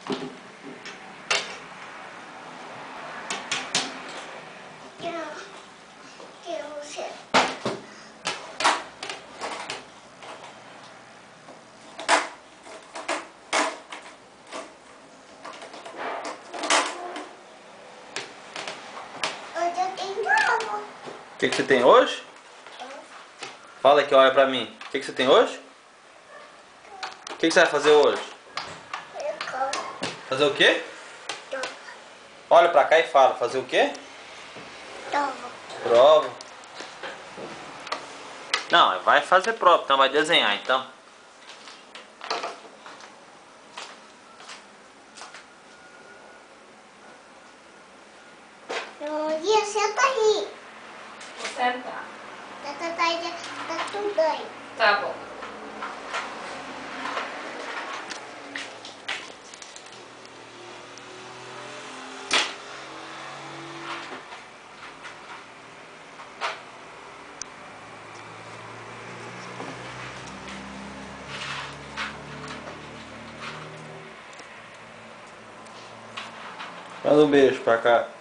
O que você tem hoje? Fala aqui, olha pra mim. O que você tem hoje? O que você vai fazer hoje? Fazer o quê? Olha pra cá e fala. Fazer o quê? Prova. Não, vai fazer prova, então vai desenhar, então. Senta aí. Vou sentar. Tá tudo aí. Tá bom. Manda um beijo pra cá.